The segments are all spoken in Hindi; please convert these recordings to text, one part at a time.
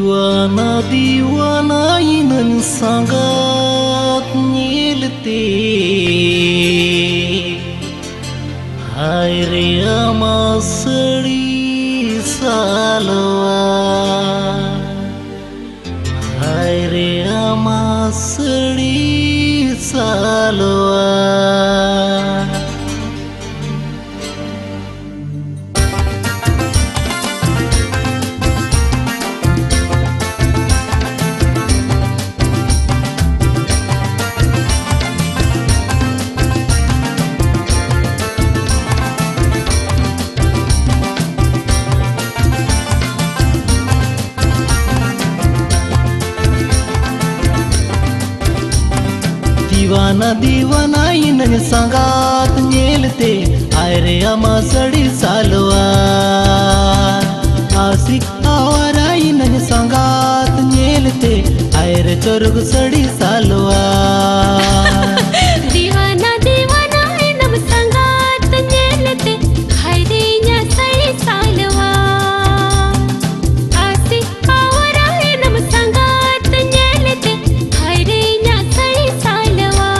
Diwana diwana inan sangat nyilte Hai re ama sadi salwa Hai re ama sadi salwa दीवाना दीवाना इनन संगात नेलते आय रे अमा सड़ी सालवा आशिक आवारा इनन संगात नेलते आय रे चोरुग सड़ी सालवा दीवाना दीवाना इनम संगात नेलते हाय रे न्या सड़ी सालवा आशिक आवारा इनम संगात नेलते हाय रे न्या सड़ी सालवा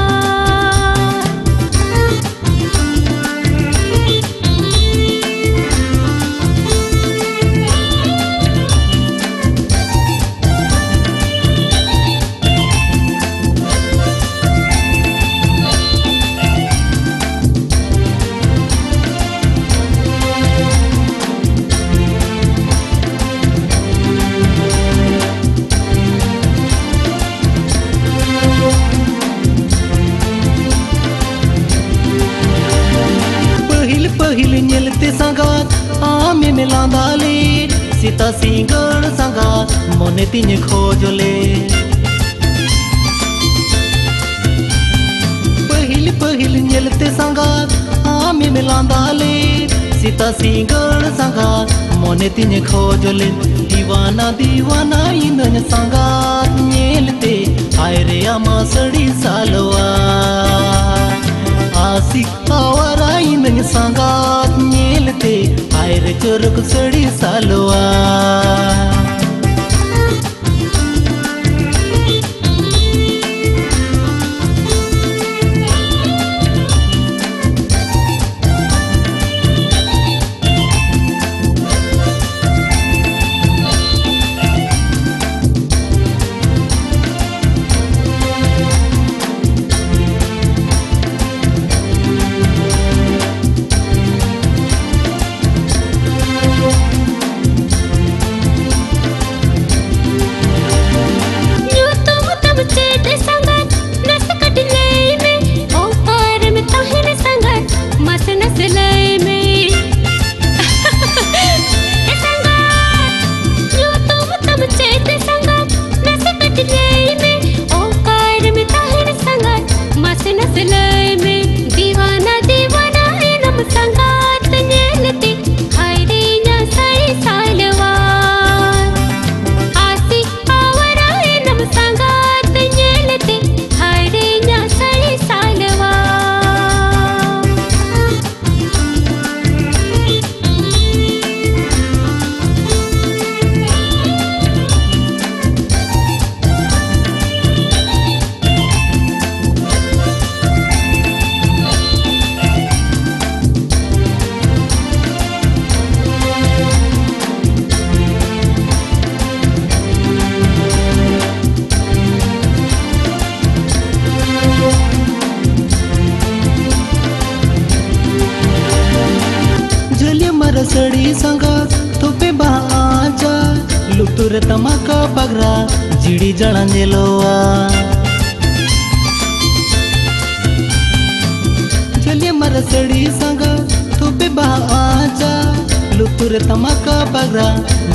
पहिल नेलते संगात आमे मिलांदाले सीता सिंगड़ संगात मोने तिने खोजले पहिल नेलते संगात आमे मिलांदाले सीता सिंगड़ संगात मोने तिने खोजले दीवाना दीवाना इनन संगात नेलते आय रे अमा सड़ी सालवा आशिक आवारा इनन संगात नेलते आय रे चोरुग सड़ी सालवा सड़ी संगात तुपे बाजा लुतुर तमाका बगरा जिड़ी जळंजेलोवा चलिए मर सड़ी संगात तुपे बाजा लुतुर तमाका बगरा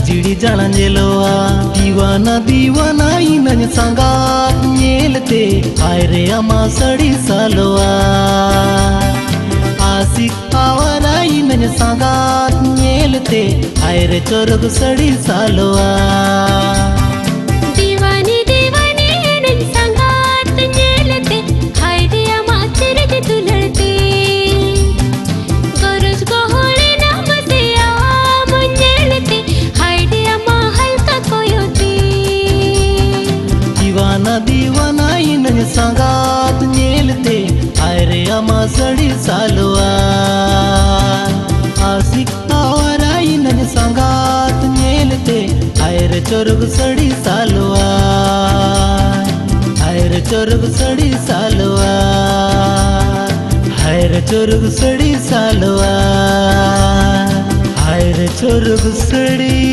जिड़ी जळंजेलोवा दीवाना दीवाना इनन संगात नेलते आय रे अमा सड़ी सालवा आशिक आवारा इनन संगात नेलते आय रे चोरुग सड़ी सालवा दीवानी दीवानी इनन संगात नेलते हाय रे अमा चिरग दुलड़ते गरज गोहले नाम से आ मुन्नेलते हाय रे अमा हल्का कोयोते दीवाना इन संगात नेलते अरे अमा सड़ी सालवा आशिक आवारा इन संगात नेलते अरे चोरग सड़ी सालवा अरे चोरग सड़ी सालवा अरे चोरग सड़ी सालवा अरे चोरग सड़ी